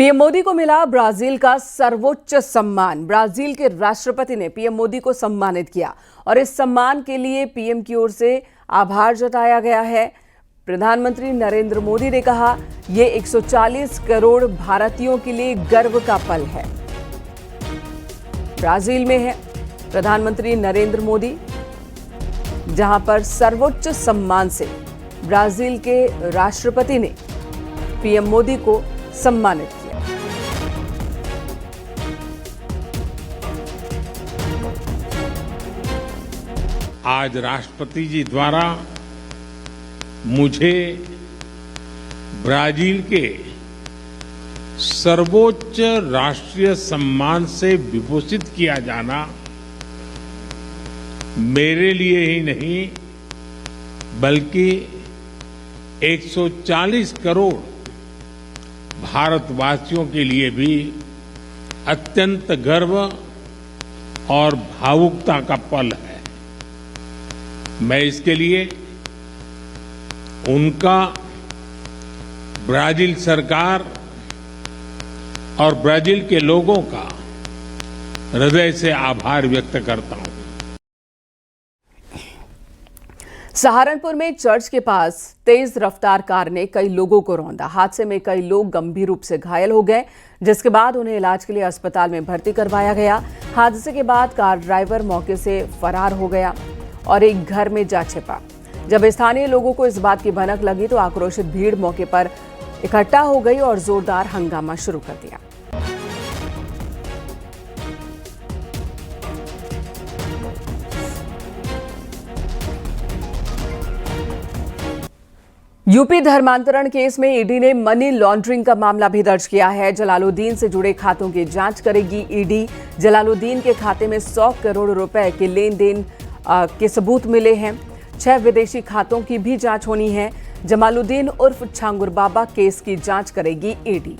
PM Modi को मिला Brazil का सर्वोच्च सम्मान। ब्राजील के राष्ट्रपति ने पीएम मोदी को सम्मानित किया और इस सम्मान के लिए पीएम की ओर से आभार जताया गया है। प्रधानमंत्री नरेंद्र मोदी ने कहा, ये 140 करोड़ भारतीयों के लिए गर्व का पल है। ब्राजील में है प्रधानमंत्री नरेंद्र मोदी, जहां पर सर्वोच्च सम्मान से ब्राजील के राष्ट्रपति ने पीएम मोदी को सम्मानित किया। आज राष्ट्रपति जी द्वारा मुझे ब्राजील के सर्वोच्च राष्ट्रीय सम्मान से विभूषित किया जाना मेरे लिए ही नहीं बल्कि 140 करोड़ भारतवासियों के लिए भी अत्यंत गर्व और भावुकता का पल है। मैं इसके लिए उनका, ब्राजील सरकार और ब्राजील के लोगों का हृदय से आभार व्यक्त करता हूं। सहारनपुर में चर्च के पास तेज रफ्तार कार ने कई लोगों को रौंदा। हादसे में कई लोग गंभीर रूप से घायल हो गए, जिसके बाद उन्हें इलाज के लिए अस्पताल में भर्ती करवाया गया। हादसे के बाद कार ड्राइवर मौके से फरार हो गया और एक घर में जा छिपा। जब स्थानीय लोगों को इस बात की भनक लगी तो आक्रोशित भीड़ मौके पर इकट्ठा हो गई और जोरदार हंगामा शुरू कर दिया। यूपी धर्मांतरण केस में ईडी ने मनी लॉन्ड्रिंग का मामला भी दर्ज किया है। जलालुद्दीन से जुड़े खातों की जांच करेगी ईडी। जलालुद्दीन के खाते में 100 करोड़ रुपए के लेन देन के सबूत मिले हैं। 6 विदेशी खातों की भी जांच होनी है। जमालुद्दीन उर्फ छांगुर बाबा केस की जांच करेगी ईडी।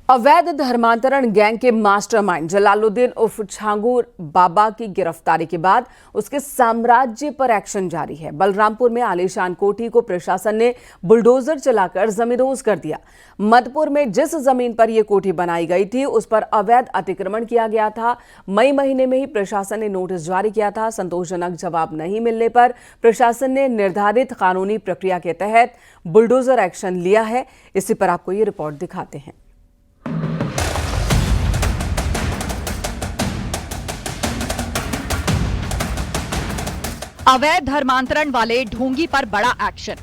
अवैध धर्मांतरण गैंग के मास्टरमाइंड जलालुद्दीन उर्फ छांगुर बाबा की गिरफ्तारी के बाद उसके साम्राज्य पर एक्शन जारी है। बलरामपुर में आलीशान कोठी को प्रशासन ने बुलडोजर चलाकर जमींदोज कर दिया। मधुपुर में जिस जमीन पर यह कोठी बनाई गई थी उस पर अवैध अतिक्रमण किया गया था। मई महीने में ही प्रशासन ने नोटिस जारी किया था। संतोषजनक जवाब नहीं मिलने पर प्रशासन ने निर्धारित कानूनी प्रक्रिया के तहत बुलडोजर एक्शन लिया है। इसी पर आपको ये रिपोर्ट दिखाते हैं। अवैध धर्मांतरण वाले ढोंगी पर बड़ा एक्शन।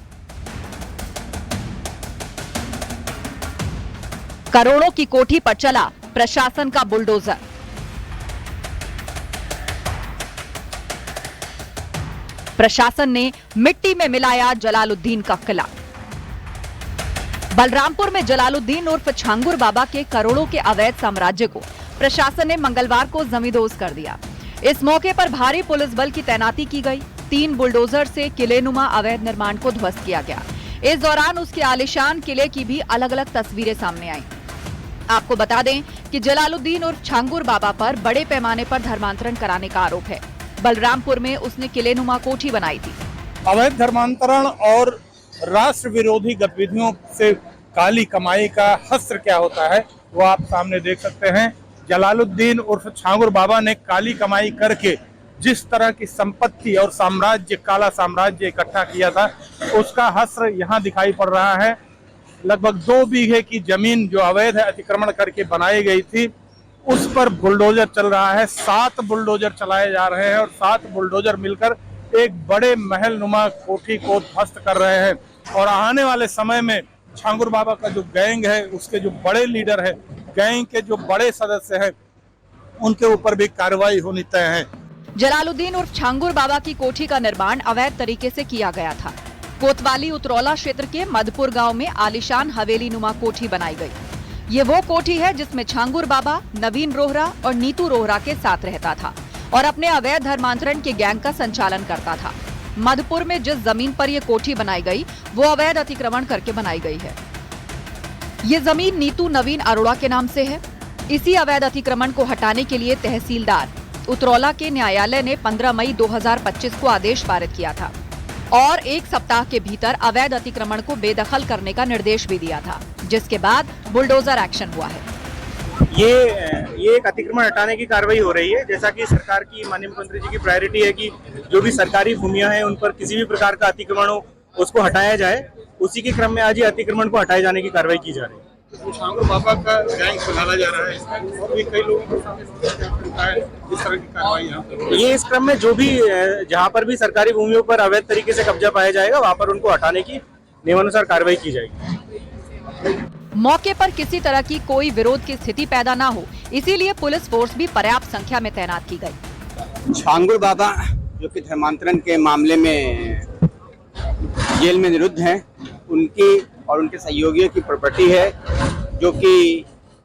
करोड़ों की कोठी पर चला प्रशासन का बुलडोजर। प्रशासन ने मिट्टी में मिलाया जलालुद्दीन का किला। बलरामपुर में जलालुद्दीन उर्फ छांगुर बाबा के करोड़ों के अवैध साम्राज्य को प्रशासन ने मंगलवार को जमींदोज कर दिया। इस मौके पर भारी पुलिस बल की तैनाती की गई। 3 बुलडोजर से किलेनुमा अवैध निर्माण को ध्वस्त किया गया। इस दौरान उसके आलीशान किले की भी अलग अलग तस्वीरें सामने आईं। आपको बता दें कि जलालुद्दीन उर्फ छांगुर बाबा पर बड़े पैमाने पर धर्मांतरण कराने का आरोप है। बलरामपुर में उसने किलेनुमा कोठी बनाई थी। अवैध धर्मांतरण और राष्ट्र विरोधी गतिविधियों से काली कमाई का हस्त्र क्या होता है वो आप सामने देख सकते हैं। जलालुद्दीन उर्फ छांगुर बाबा ने काली कमाई करके जिस तरह की संपत्ति और साम्राज्य, काला साम्राज्य इकट्ठा किया था, उसका हस्त्र यहाँ दिखाई पड़ रहा है। लगभग 2 बीघे की जमीन जो अवैध अतिक्रमण करके बनाई गई थी, उस पर बुलडोजर चल रहा है। 7 बुलडोजर चलाए जा रहे हैं और 7 बुलडोजर मिलकर एक बड़े महल नुमा कोठी को ध्वस्त कर रहे हैं। और आने वाले समय में छांगुर बाबा का जो गैंग है, उसके जो बड़े लीडर है, गैंग के जो बड़े सदस्य हैं, उनके ऊपर भी कार्रवाई होनी तय है। जलालुद्दीन उर्फ छांगुर बाबा की कोठी का निर्माण अवैध तरीके से किया गया था। कोतवाली उतरौला क्षेत्र के मधुपुर गांव में आलीशान हवेली नुमा कोठी बनाई गई। ये वो कोठी है जिसमें छांगुर बाबा, नवीन रोहरा और नीतू रोहरा के साथ रहता था और अपने अवैध धर्मांतरण के गैंग का संचालन करता था। मधुपुर में जिस जमीन पर यह कोठी बनाई गई वो अवैध अतिक्रमण करके बनाई गई है। ये जमीन नीतू नवीन अरोड़ा के नाम से है। इसी अवैध अतिक्रमण को हटाने के लिए तहसीलदार उतरौला के न्यायालय ने 15 मई 2025 को आदेश पारित किया था और एक सप्ताह के भीतर अवैध अतिक्रमण को बेदखल करने का निर्देश भी दिया था, जिसके बाद बुलडोजर एक्शन हुआ है। ये एक अतिक्रमण हटाने की कार्रवाई हो रही है। जैसा कि सरकार की माननीय मुख्यमंत्री जी की प्रायोरिटी है कि जो भी सरकारी भूमियां हैं उन पर किसी भी प्रकार का अतिक्रमण हो उसको हटाया जाए, उसी के क्रम में आज ये अतिक्रमण को हटाए जाने की कार्रवाई की जा रही है। छांगुर बाबा का गैंग बनाया जा रहा है, इसमें और भी कई लोगों को शामिल इस तरह की कार्रवाई यहाँ पर। ये इस क्रम में जो भी जहाँ पर भी सरकारी भूमियों पर अवैध तरीके से कब्जा पाया जाएगा वहाँ पर उनको हटाने की नियमानुसार कार्रवाई की जाएगी। मौके पर किसी तरह की कोई विरोध की स्थिति पैदा ना हो, इसीलिए पुलिस फोर्स भी पर्याप्त संख्या में तैनात की गई। छांगुर बाबा जो कि धर्मांतरण के मामले में जेल में निरुद्ध हैं, उनकी और उनके सहयोगियों की प्रॉपर्टी है जो कि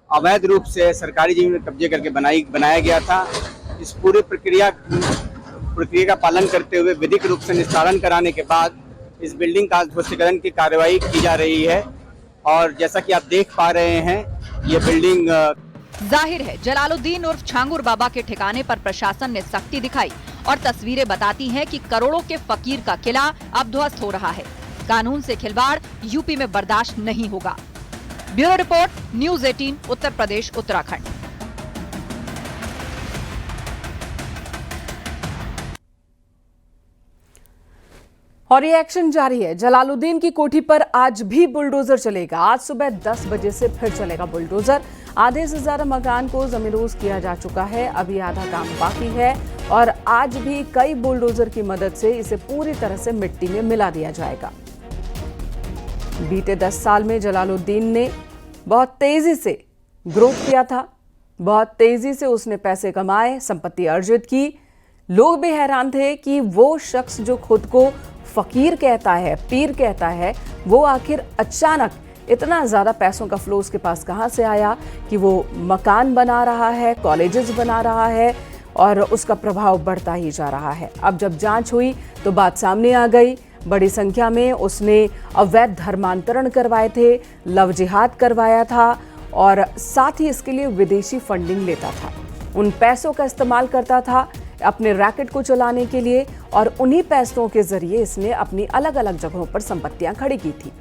अवैध रूप से सरकारी जमीन में कब्जे करके बनाया गया था। इस पूरी प्रक्रिया का पालन करते हुए विधिक रूप से निस्तारण कराने के बाद इस बिल्डिंग का ध्वस्तीकरण की कार्रवाई की जा रही है और जैसा कि आप देख पा रहे हैं ये बिल्डिंग जाहिर है जलालुद्दीन उर्फ छांगुर बाबा के ठिकाने पर प्रशासन ने सख्ती दिखाई और तस्वीरें बताती हैं कि करोड़ों के फकीर का किला अब ध्वस्त हो रहा है। कानून से खिलवाड़ यूपी में बर्दाश्त नहीं होगा। Bureau report, news 18, Uttar Pradesh, Uttarakhand. और ये एक्शन जारी है। जलालुद्दीन की कोठी पर आज भी बुलडोजर चलेगा। आज सुबह 10 बजे से फिर चलेगा बुलडोजर। आधे से ज्यादा मकान को जमींदोज किया जा चुका है, अभी आधा काम बाकी है और आज भी कई बुलडोजर की मदद से इसे पूरी तरह से मिट्टी में मिला दिया जाएगा। बीते 10 साल में जलालुद्दीन ने बहुत तेजी से ग्रोथ किया था, बहुत तेजी से उसने पैसे कमाए, संपत्ति अर्जित की। लोग भी हैरान थे कि वो शख्स जो खुद को फकीर कहता है, पीर कहता है, वो आखिर अचानक इतना ज्यादा पैसों का फ्लो उसके पास कहां से आया कि वो मकान बना रहा है, कॉलेजेस बना रहा है और उसका प्रभाव बढ़ता ही जा रहा है। अब जब जांच हुई तो बात सामने आ गई। बड़ी संख्या में उसने अवैध धर्मांतरण करवाए थे, लव जिहाद करवाया था और साथ ही इसके लिए विदेशी फंडिंग लेता था। उन पैसों का इस्तेमाल करता था अपने रैकेट को चलाने के लिए और उन्हीं पैसों के जरिए इसने अपनी अलग अलग जगहों पर संपत्तियां खड़ी की थी।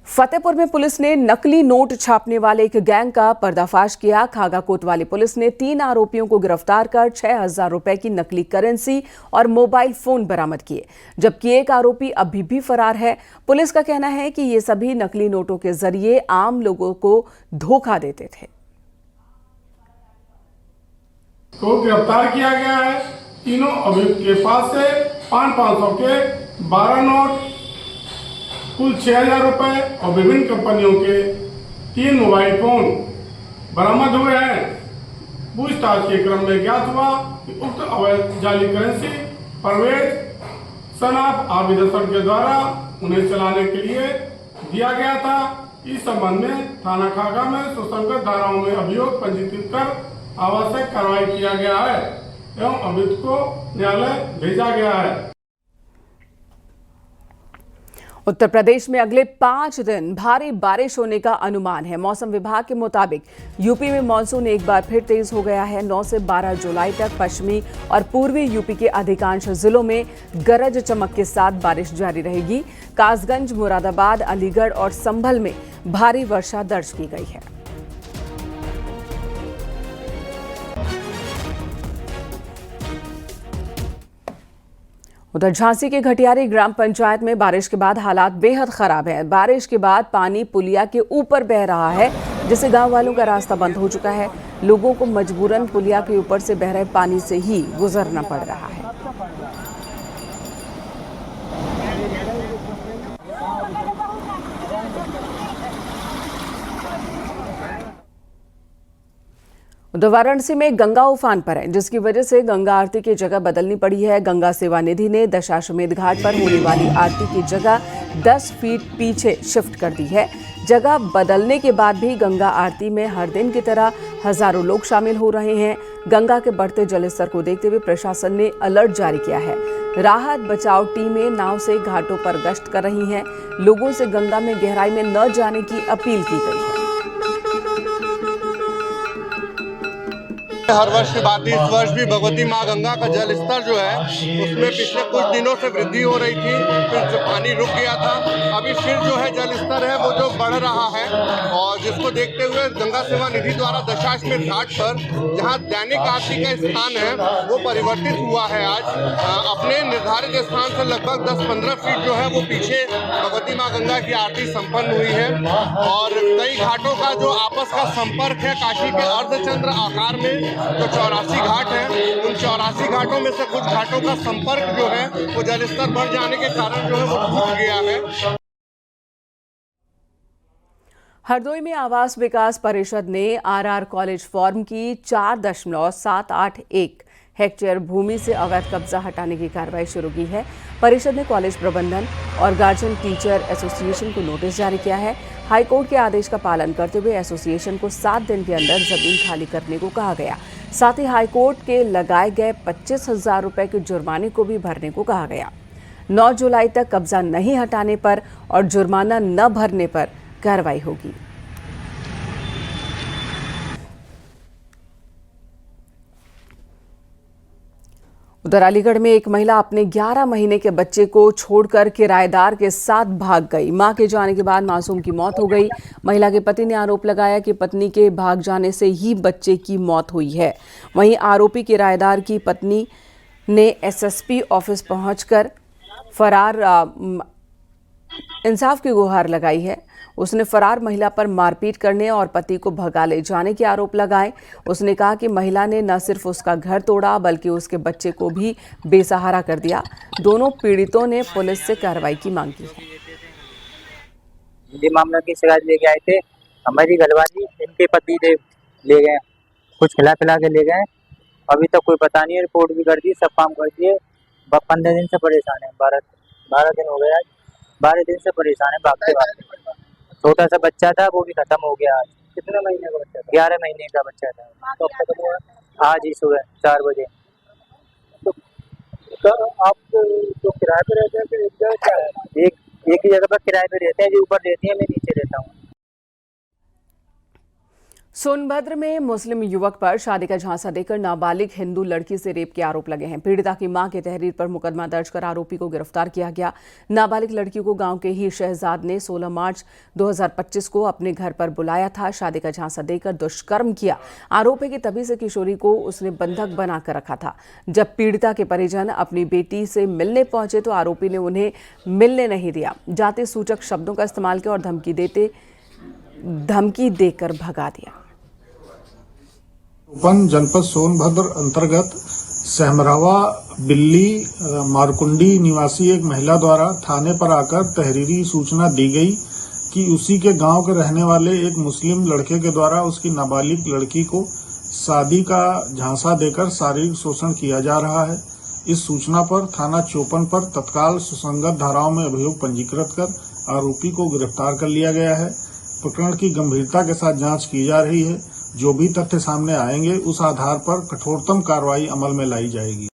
फतेहपुर में पुलिस ने नकली नोट छापने वाले एक गैंग का पर्दाफाश किया। खागा कोतवाली पुलिस ने 3 आरोपियों को गिरफ्तार कर 6,000 रुपए की नकली करेंसी और मोबाइल फोन बरामद किए, जबकि एक आरोपी अभी भी फरार है। पुलिस का कहना है कि ये सभी नकली नोटों के जरिए आम लोगों को धोखा देते थे। को गिरफ्तार किया गया है। तीनों अभियुक्त के पास से 500 के 12 नोट, कुल 6,000 रुपए और विभिन्न कंपनियों के 3 मोबाइल फोन बरामद हुए हैं। पूछताछ के क्रम में ज्ञात हुआ कि उक्त अवैध जाली करेंसी परवेज सनाफ आबिद हसन के द्वारा उन्हें चलाने के लिए दिया गया था। इस संबंध में थाना खागा में सुसंगत धाराओं में अभियोग पंजीकृत कर आवश्यक कार्रवाई किया गया है एवं अभियुक्त को न्यायालय भेजा गया है। उत्तर प्रदेश में अगले 5 दिन भारी बारिश होने का अनुमान है। मौसम विभाग के मुताबिक यूपी में मानसून एक बार फिर तेज हो गया है। 9 से 12 जुलाई तक पश्चिमी और पूर्वी यूपी के अधिकांश जिलों में गरज चमक के साथ बारिश जारी रहेगी। कासगंज, मुरादाबाद, अलीगढ़ और संभल में भारी वर्षा दर्ज की गई है। उधर झांसी के घटियारी ग्राम पंचायत में बारिश के बाद हालात बेहद खराब है। बारिश के बाद पानी पुलिया के ऊपर बह रहा है, जिससे गांव वालों का रास्ता बंद हो चुका है। लोगों को मजबूरन पुलिया के ऊपर से बह रहे पानी से ही गुजरना पड़ रहा है। उधर वाराणसी में गंगा उफान पर है, जिसकी वजह से गंगा आरती की जगह बदलनी पड़ी है। गंगा सेवा निधि ने दशाश्वमेध घाट पर होने वाली आरती की जगह 10 फीट पीछे शिफ्ट कर दी है। जगह बदलने के बाद भी गंगा आरती में हर दिन की तरह हजारों लोग शामिल हो रहे हैं। गंगा के बढ़ते जलस्तर को देखते हुए प्रशासन ने अलर्ट जारी किया है। राहत बचाव टीमें नाव से घाटों पर गश्त कर रही हैं। लोगों से गंगा में गहराई में न जाने की अपील की गई है। हर वर्ष की बात है, इस वर्ष भी भगवती माँ गंगा का जल स्तर जो है उसमें पिछले कुछ दिनों से वृद्धि हो रही थी, फिर जो पानी रुक गया था, अभी फिर जो है जल स्तर है वो जो बढ़ रहा है। और जिसको देखते हुए गंगा सेवा निधि द्वारा दशाश्वमेध घाट पर जहाँ दैनिक आरती का स्थान है वो परिवर्तित हुआ है। आज अपने निर्धारित स्थान से लगभग 10-15 फीट जो है वो पीछे भगवती माँ गंगा की आरती संपन्न हुई है। और कई घाटों का जो आपस का संपर्क है काशी के अर्धचंद्र आकार में जो 84 घाट हैं, उन 84 घाटों में से कुछ घाटों का संपर्क जो है वो जलस्तर बढ़ जाने के कारण जो है वो टूट गया है। हरदोई में आवास विकास परिषद ने आरआर कॉलेज फॉर्म की 4.781 हेक्टेयर भूमि से अवैध कब्जा हटाने की कार्रवाई शुरू की है। परिषद ने कॉलेज प्रबंधन और गार्जियन टीचर एसोसिएशन को नोटिस जारी किया है। हाईकोर्ट के आदेश का पालन करते हुए एसोसिएशन को 7 दिन के अंदर जमीन खाली करने को कहा गया। साथ ही हाईकोर्ट के लगाए गए 25,000 रुपए के जुर्माने को भी भरने को कहा गया। 9 जुलाई तक कब्जा नहीं हटाने पर और जुर्माना न भरने पर कार्रवाई होगी। उधर अलीगढ़ में एक महिला अपने 11 महीने के बच्चे को छोड़कर किराएदार के साथ भाग गई। मां के जाने के बाद मासूम की मौत हो गई। महिला के पति ने आरोप लगाया कि पत्नी के भाग जाने से ही बच्चे की मौत हुई है। वहीं आरोपी किराएदार की पत्नी ने एसएसपी ऑफिस पहुंचकर फरार इंसाफ की गुहार लगाई है। उसने फरार महिला पर मारपीट करने और पति को भगा ले जाने के आरोप लगाए। उसने कहा कि महिला ने न सिर्फ उसका घर तोड़ा बल्कि उसके बच्चे को भी बेसहारा कर दिया। दोनों पीड़ितों ने पुलिस से कार्रवाई की मांग की है। ये मामला की शिकायत लेके आए थे हमारी घरवाली, इनके पति देव ले गए, कुछ खिला पिला के ले गए। अभी तक कोई पता नहीं है, रिपोर्ट भी कर दी, सब काम कर दिए। 15 दिन से परेशान है, 12 दिन हो गया। 12 दिन से परेशान है, भागते भागते। छोटा सा बच्चा था वो भी खत्म हो गया आज। कितने महीने का बच्चा था? 11 महीने का बच्चा था। तो खत्म हुआ आज ही सुबह 4 बजे। तो आप तो किराए पे रहते हैं फिर एक जगह क्या है? एक ही जगह पर किराए पे रहते हैं, जो ऊपर रहती है, मैं नीचे रहता हूँ। सोनभद्र में मुस्लिम युवक पर शादी का झांसा देकर नाबालिग हिंदू लड़की से रेप के आरोप लगे हैं। पीड़िता की मां के तहरीर पर मुकदमा दर्ज कर आरोपी को गिरफ्तार किया गया। नाबालिग लड़की को गांव के ही शहजाद ने 16 मार्च 2025 को अपने घर पर बुलाया था। शादी का झांसा देकर दुष्कर्म किया। आरोप है कि तभी से किशोरी को उसने बंधक बनाकर रखा था। जब पीड़िता के परिजन अपनी बेटी से मिलने पहुंचे तो आरोपी ने उन्हें मिलने नहीं दिया। जाति सूचक शब्दों का इस्तेमाल किया और धमकी देकर भगा दिया। जनपद सोनभद्र अंतर्गत सहमरावा बिल्ली मारकुंडी निवासी एक महिला द्वारा थाने पर आकर तहरीरी सूचना दी गई कि उसी के गांव के रहने वाले एक मुस्लिम लड़के के द्वारा उसकी नाबालिग लड़की को शादी का झांसा देकर शारीरिक शोषण किया जा रहा है। इस सूचना पर थाना चौपन पर तत्काल सुसंगत धाराओं में अभियोग पंजीकृत कर आरोपी को गिरफ्तार कर लिया गया है। प्रकरण की गंभीरता के साथ जांच की जा रही है। जो भी तथ्य सामने आएंगे उस आधार पर कठोरतम कार्रवाई अमल में लाई जाएगी।